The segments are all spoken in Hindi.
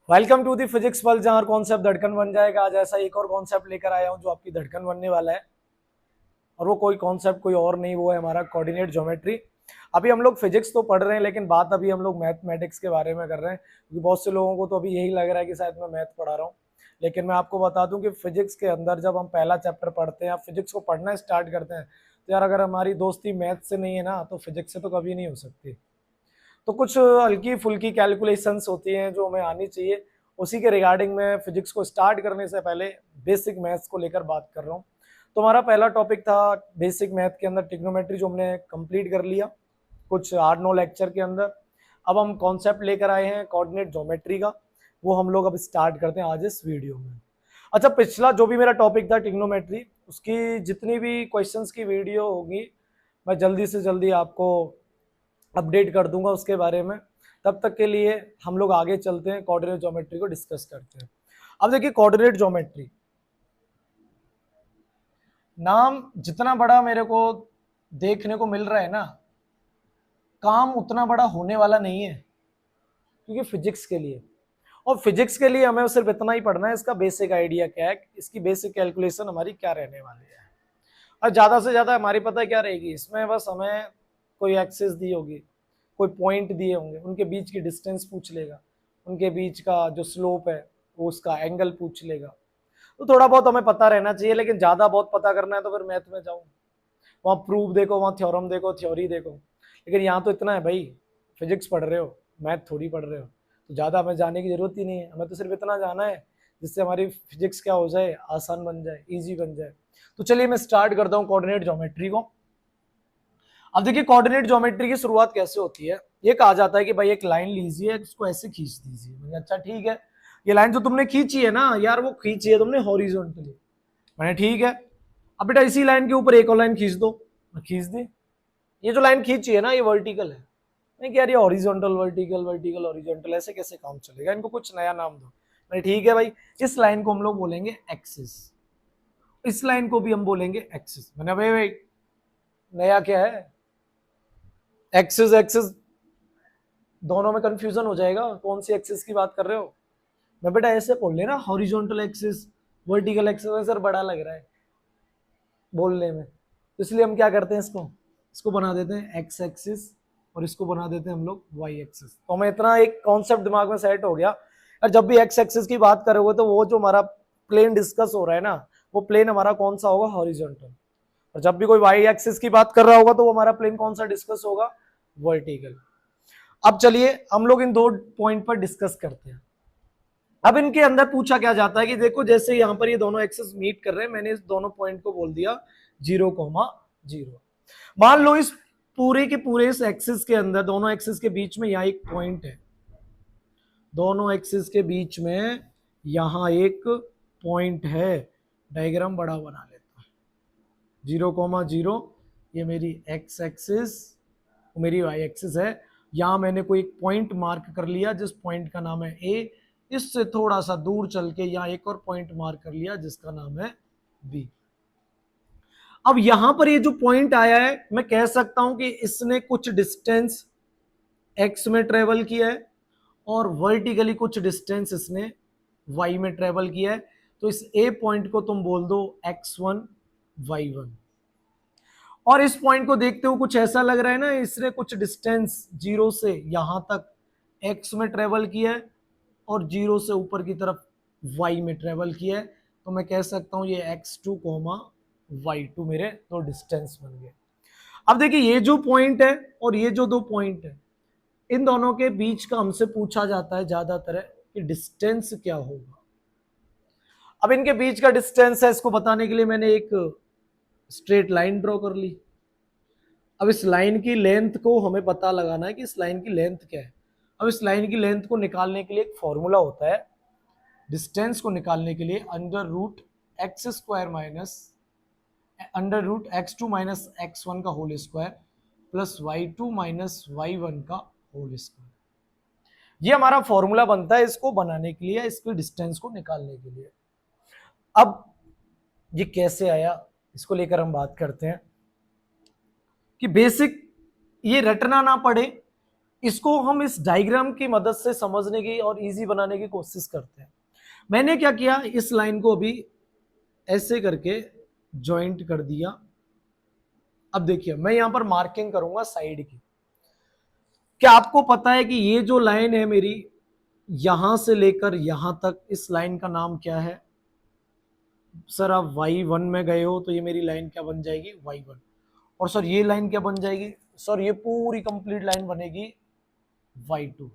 Welcome to the physics world, जहां कॉन्सेप्ट धड़कन बन जाएगा। आज ऐसा एक और कॉन्सेप्ट लेकर आया हूं जो आपकी धड़कन बनने वाला है। और वो कोई कॉन्सेप्ट कोई और नहीं, वो है हमारा कोऑर्डिनेट ज्योमेट्री। अभी हम लोग फिजिक्स तो पढ़ रहे हैं, लेकिन बात अभी हम लोग मैथमेटिक्स के बारे में कर रहे हैं, क्योंकि बहुत से लोगों को तो अभी यही लग रहा है कि शायद मैं मैथ पढ़ा रहा हूँ। लेकिन मैं आपको बता दूं कि फिजिक्स के अंदर जब हम पहला चैप्टर पढ़ते हैं या फिजिक्स को पढ़ना स्टार्ट करते हैं, तो यार अगर हमारी दोस्ती मैथ से नहीं है ना, तो फिजिक्स से तो कभी नहीं हो सकती। तो कुछ हल्की फुल्की कैलकुलेशंस होती हैं जो हमें आनी चाहिए। उसी के रिगार्डिंग मैं फिजिक्स को स्टार्ट करने से पहले बेसिक मैथ्स को लेकर बात कर रहा हूँ। तो हमारा पहला टॉपिक था बेसिक मैथ के अंदर ट्रिग्नोमेट्री, जो हमने कंप्लीट कर लिया कुछ 8-9 लेक्चर के अंदर। अब हम कॉन्सेप्ट लेकर आए हैं कोऑर्डिनेट ज्योमेट्री का, वो हम लोग अब स्टार्ट करते हैं आज इस वीडियो में। अच्छा, पिछला जो भी मेरा टॉपिक था ट्रिग्नोमेट्री, उसकी जितनी भी क्वेश्चंस की वीडियो होगी मैं जल्दी से जल्दी आपको अपडेट कर दूंगा उसके बारे में। तब तक के लिए हम लोग आगे चलते हैं, कोऑर्डिनेट ज्योमेट्री को डिस्कस करते हैं। अब देखिए, कोऑर्डिनेट ज्योमेट्री नाम जितना बड़ा मेरे को देखने को मिल रहा है ना, काम उतना बड़ा होने वाला नहीं है, क्योंकि फिजिक्स के लिए, और फिजिक्स के लिए हमें सिर्फ इतना ही पढ़ना है, इसका बेसिक आइडिया क्या है, इसकी बेसिक कैलकुलेशन हमारी क्या रहने वाली है। और ज्यादा से ज्यादा हमारी पता है क्या रहेगी इसमें, बस हमें कोई एक्सिस दी होगी, कोई पॉइंट दिए होंगे, उनके बीच की डिस्टेंस पूछ लेगा, उनके बीच का जो स्लोप है वो उसका एंगल पूछ लेगा। तो थोड़ा बहुत हमें पता रहना चाहिए, लेकिन ज्यादा बहुत पता करना है तो फिर मैथ में जाऊँ, वहाँ प्रूफ देखो, वहाँ थ्योरम देखो, थ्योरी देखो। लेकिन यहाँ तो इतना है भाई, फिजिक्स पढ़ रहे हो, मैथ थोड़ी पढ़ रहे हो, तो ज़्यादा हमें जाने की जरूरत ही नहीं है। हमें तो सिर्फ इतना जाना है जिससे हमारी फिजिक्स क्या हो जाए, आसान बन जाए, ईजी बन जाए। तो चलिए मैं स्टार्ट करता हूँ कोऑर्डिनेट ज्योमेट्री को। अब देखिए, कोऑर्डिनेट ज्योमेट्री की शुरुआत कैसे होती है। ये कहा जाता है कि भाई एक लाइन लीजिए, इसको ऐसे खींच दीजिए। मैंने अच्छा ठीक है, ये लाइन जो तुमने खींची है ना यार, वो खींची है तुमने हॉरिजॉन्टली। मैंने ठीक है, अब बेटा इसी लाइन के ऊपर एक और लाइन खींच दो। मैं खींच दी। ये जो लाइन खींची है ना, ये वर्टिकल है। नहीं कि यार ये हॉरिजॉन्टल वर्टिकल, वर्टिकल हॉरिजॉन्टल, ऐसे कैसे काम चलेगा, इनको कुछ नया नाम दो। मैंने ठीक है भाई, इस लाइन को हम लोग बोलेंगे एक्सिस, इस लाइन को भी हम बोलेंगे एक्सिस। मैंने भाई नया क्या है, एक्सिस एक्सिस दोनों में कंफ्यूजन हो जाएगा, कौन सी एक्सिस की बात कर रहे हो। मैं बेटा ऐसे बोल लेना, horizontal axis, vertical axis, sir बड़ा लग रहा है बोलने में, तो इसलिए हम क्या करते हैं, इसको इसको बना देते हैं एक्स एक्सिस, और इसको बना देते हैं हम लोग वाई एक्सिस। तो हमें इतना एक कॉन्सेप्ट दिमाग में सेट हो गया। और जब भी एक्स एक्सिस की बात करोगे, तो वो जो हमारा प्लेन डिस्कस हो रहा है ना, वो प्लेन हमारा कौन सा होगा, हॉरिजॉन्टल। और जब भी कोई वाई एक्सिस की बात कर रहा होगा, तो वो हमारा प्लेन कौन सा डिस्कस होगा, वर्टिकल। अब चलिए हम लोग इन दो पॉइंट पर डिस्कस करते हैं। अब इनके अंदर पूछा क्या जाता है कि देखो, जैसे यहाँ पर ये दोनों एक्सिस मीट कर रहे हैं, मैंने इस दोनों पॉइंट को बोल दिया 0,0। मान लो इस पूरे के पूरे इस एक्सिस के अंदर, दोनों एक्सिस के बीच में यहाँ एक पॉइंट है, दोनों एक्सिस के बीच में यहाँ एक पॉइंट है। डायग्राम बड़ा बना लेता है। 0,0 ये मेरी एक्स एक्सिस, मेरी वाई एक्सिस है। यहां मैंने कोई एक पॉइंट मार्क कर लिया, जिस पॉइंट का नाम है ए। इससे थोड़ा सा दूर चल के यहाँ एक और पॉइंट मार्क कर लिया, जिसका नाम है बी। अब यहां पर ये जो पॉइंट आया है, मैं कह सकता हूं कि इसने कुछ डिस्टेंस एक्स में ट्रेवल किया है, और वर्टिकली कुछ डिस्टेंस इसने वाई में ट्रेवल किया है। तो इस ए पॉइंट को तुम बोल दो x1 y1। और इस पॉइंट को देखते हुए कुछ ऐसा लग रहा है ना, इसने कुछ डिस्टेंस जीरो से यहां तक एक्स में ट्रेवल किया है, और जीरो से ऊपर की तरफ वाई में ट्रेवल किया है। तो मैं कह सकता हूं ये x2, y2 मेरे दो डिस्टेंस बन गए। अब देखिए, ये जो पॉइंट है और ये जो दो पॉइंट है, इन दोनों के बीच का हमसे पूछा जाता है ज्यादातर कि डिस्टेंस क्या होगा। अब इनके बीच का डिस्टेंस है, इसको बताने के लिए मैंने एक स्ट्रेट लाइन ड्रॉ कर ली। अब इस लाइन की लेंथ को हमें पता लगाना है कि इस लाइन की लेंथ क्या है। अब इस लाइन की लेंथ को निकालने के लिए एक फॉर्मूला होता है, डिस्टेंस को निकालने के लिए under root x2 minus x1 का whole square plus y2 minus y1 का होल स्क्वायर। ये हमारा फॉर्मूला बनता है इसको बनाने के लिए, इसके डिस्टेंस को निकालने के लिए। अब ये कैसे आया, इसको लेकर हम बात करते हैं कि बेसिक ये रटना ना पड़े, इसको हम इस डायग्राम की मदद से समझने की और इजी बनाने की कोशिश करते हैं। मैंने क्या किया, इस लाइन को अभी ऐसे करके ज्वाइंट कर दिया। अब देखिए मैं यहां पर मार्किंग करूंगा साइड की। क्या आपको पता है कि ये जो लाइन है मेरी, यहां से लेकर यहां तक, इस लाइन का नाम क्या है? सर आप y1 में गए हो तो ये मेरी लाइन क्या बन जाएगी? y1। और सर ये लाइन क्या बन जाएगी? सर ये पूरी कंप्लीट लाइन बनेगी y2।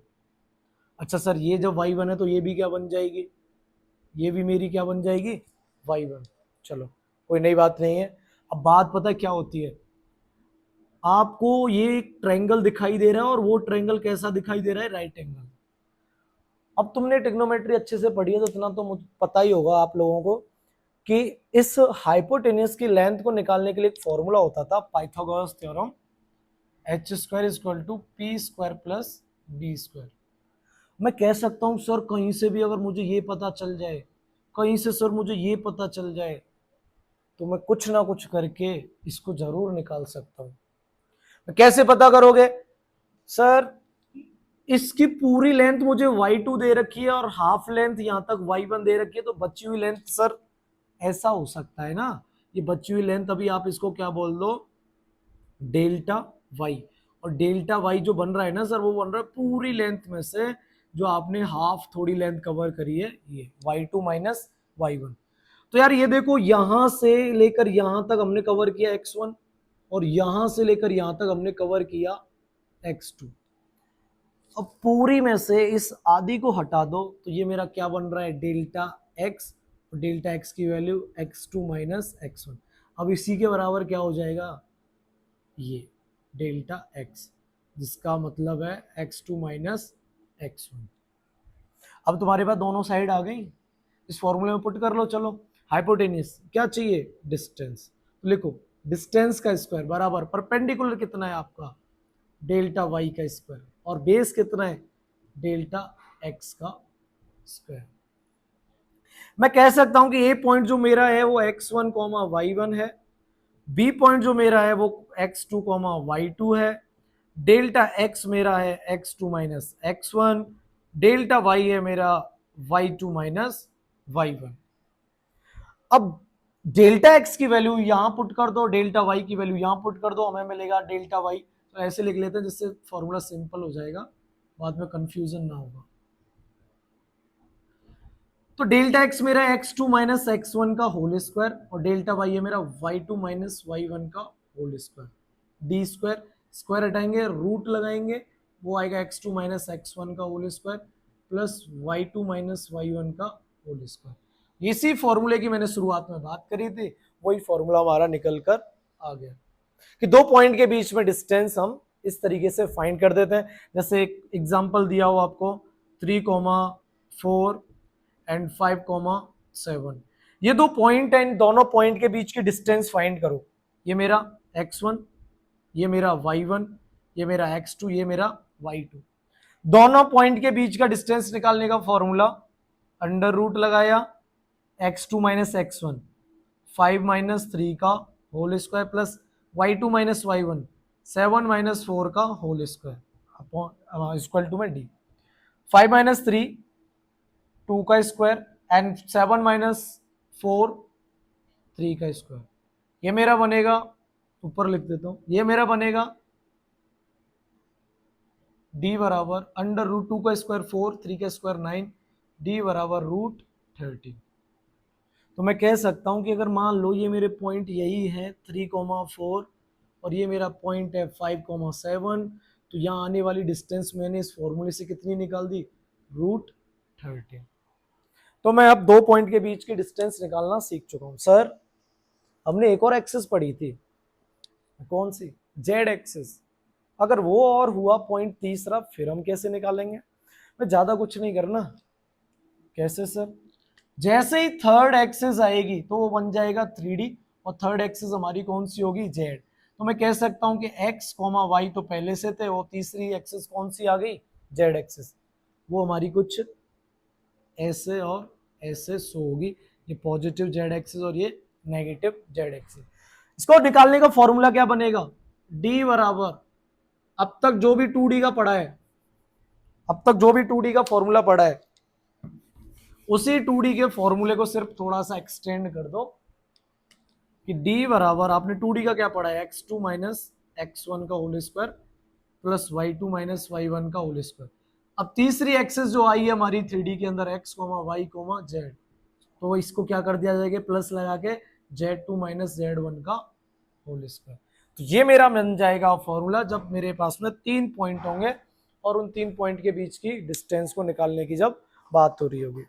अच्छा सर ये जब y1 है तो ये भी क्या बन जाएगी? ये भी मेरी क्या बन जाएगी? y1। चलो कोई नई बात नहीं है। अब बात पता है क्या होती है, आपको ये एक ट्रायंगल दिखाई दे रहा है और वो ट्रायंगल कैसा दिखाई दे रहा है? Right angle. अब तुमने ट्रिग्नोमेट्री अच्छे से पढ़ी है तो इतना तो मुझे पता ही होगा आप लोगों को कि इस हाइपोटेन्यूज की लेंथ को निकालने के लिए एक फॉर्मूला होता था, Pythagoras theorem, H square is equal to P square plus B square. मैं कह सकता हूं सर कहीं से भी अगर मुझे ये पता चल जाए, कहीं से सर मुझे ये पता चल जाए, तो मैं कुछ ना कुछ करके इसको जरूर निकाल सकता हूं। कैसे पता करोगे? सर इसकी पूरी लेंथ मुझे y2 दे रखी है और हाफ लेंथ यहां तक y1 दे रखी है, तो बची हुई लेंथ सर ऐसा हो सकता है ना, ये बची हुई लेंथ अभी आप इसको क्या बोल दो? Delta y। और डेल्टा y जो बन रहा है ना सर, वो बन रहा है पूरी लेंथ में से जो आपने हाफ थोड़ी लेंथ कवर करी है, ये y2 माइनस y1। तो यार ये देखो, यहां से लेकर यहां तक हमने कवर किया x1 और यहां से लेकर यहां तक हमने कवर किया x2। अब पूरी में से इस आदि को हटा दो तो ये मेरा क्या बन रहा है? Delta x. और डेल्टा एक्स की वैल्यू x2 माइनस x1। अब इसी के बराबर क्या हो जाएगा? ये डेल्टा एक्स, जिसका मतलब है x2 माइनस x1। अब तुम्हारे पास दोनों साइड आ गई, इस फॉर्मूले में पुट कर लो। चलो हाइपोटेन्यूज क्या चाहिए? डिस्टेंस। तो लिखो डिस्टेंस का स्क्वायर बराबर परपेंडिकुलर कितना है आपका? डेल्टा वाई का स्क्वायर। और बेस कितना है? डेल्टा एक्स का स्क्वायर। मैं कह सकता हूं कि ए पॉइंट जो मेरा है वो x1 कॉमा y1 है, बी पॉइंट जो मेरा है वो x2 कॉमा y2 है, डेल्टा x मेरा है x2 minus x1, delta y है मेरा y2 माइनस y1। अब डेल्टा x की वैल्यू यहां पुट कर दो, डेल्टा y की वैल्यू यहां पुट कर दो, हमें मिलेगा डेल्टा y। तो ऐसे लिख लेते हैं जिससे फॉर्मूला सिंपल हो जाएगा, बाद में कंफ्यूजन ना होगा। तो डेल्टा एक्स मेरा x2 माइनस x1 का होल स्क्वायर और डेल्टा y है मेरा y2 माइनस y1 का whole square. D square, square हटाएंगे रूट लगाएंगे, वो आएगा x2 माइनस x1 का whole square plus y2 minus y1 का होल स्क्वायर। इसी फॉर्मूले की मैंने शुरुआत में बात करी थी, वही फॉर्मूला हमारा निकल कर आ गया कि दो पॉइंट के बीच में डिस्टेंस हम इस तरीके से फाइंड कर देते हैं। जैसे एक एग्जांपल दिया हो आपको 3,4 एंड 5,7, ये दो पॉइंट है, इन दोनों पॉइंट के बीच की डिस्टेंस फाइंड करो। ये मेरा x1, ये मेरा y1, ये मेरा x2, ये मेरा y2। दोनों पॉइंट के बीच का डिस्टेंस निकालने का फॉर्मूला, अंडर रूट लगाया x2 माइनस x1, 5 माइनस 3 का whole square plus y2 minus y1, 7 minus 4 का whole square upon equal to में डी। 5 माइनस 3 2 का स्क्वायर एंड 7 माइनस 4 3 का स्क्वायर। ये मेरा बनेगा, ऊपर लिख देता हूं, ये मेरा बनेगा d बराबर अंडर रूट 2 का स्क्वायर 4, 3 का स्क्वायर 9, d बराबर रूट 13। तो मैं कह सकता हूं कि अगर मान लो ये मेरे पॉइंट यही है 3,4 और ये मेरा पॉइंट है 5,7, तो यहाँ आने वाली डिस्टेंस मैंने इस फॉर्मूले से कितनी निकाल दी? रूट 13। तो मैं अब दो पॉइंट के बीच की डिस्टेंस निकालना सीख चुका हूं। सर हमने एक और एक्सिस पढ़ी थी, कौन सी? Z axis. अगर वो और हुआ पॉइंट तीसरा, फिर हम कैसे निकालेंगे? मैं ज्यादा कुछ नहीं करना। कैसे सर? जैसे ही थर्ड एक्सिस आएगी तो वो बन जाएगा 3D और थर्ड एक्सिस हमारी कौन सी होगी? जेड। तो मैं कह सकता हूं कि x कॉमा वाई तो पहले से थे, वो तीसरी एक्सिस कौन सी आ गई? Z axis. वो हमारी कुछ ऐसे और ऐसे सो होगी, ये पॉजिटिव जेड एक्सिस और ये नेगेटिव जेड एक्सिस। इसको निकालने का फॉर्मूला क्या बनेगा? d बराबर अब तक जो भी 2D का पढ़ा है, अब तक जो भी 2D का फॉर्मूला पढ़ा है, उसी 2D के फॉर्मूले को सिर्फ थोड़ा सा एक्सटेंड कर दो कि d बराबर, आपने 2D का क्या पढ़ा है, x2 माइनस x1 का whole square plus y2 minus y1 का होल स्क्वायर। अब तीसरी एक्सेस जो आई है हमारी 3D के अंदर x, y, z, तो इसको क्या कर दिया जाएगा, प्लस लगा के z2 माइनस z1 का होल स्क्वायर। तो ये मेरा बन जाएगा फॉर्मूला जब मेरे पास में 3 पॉइंट होंगे और उन 3 पॉइंट के बीच की डिस्टेंस को निकालने की जब बात हो रही होगी।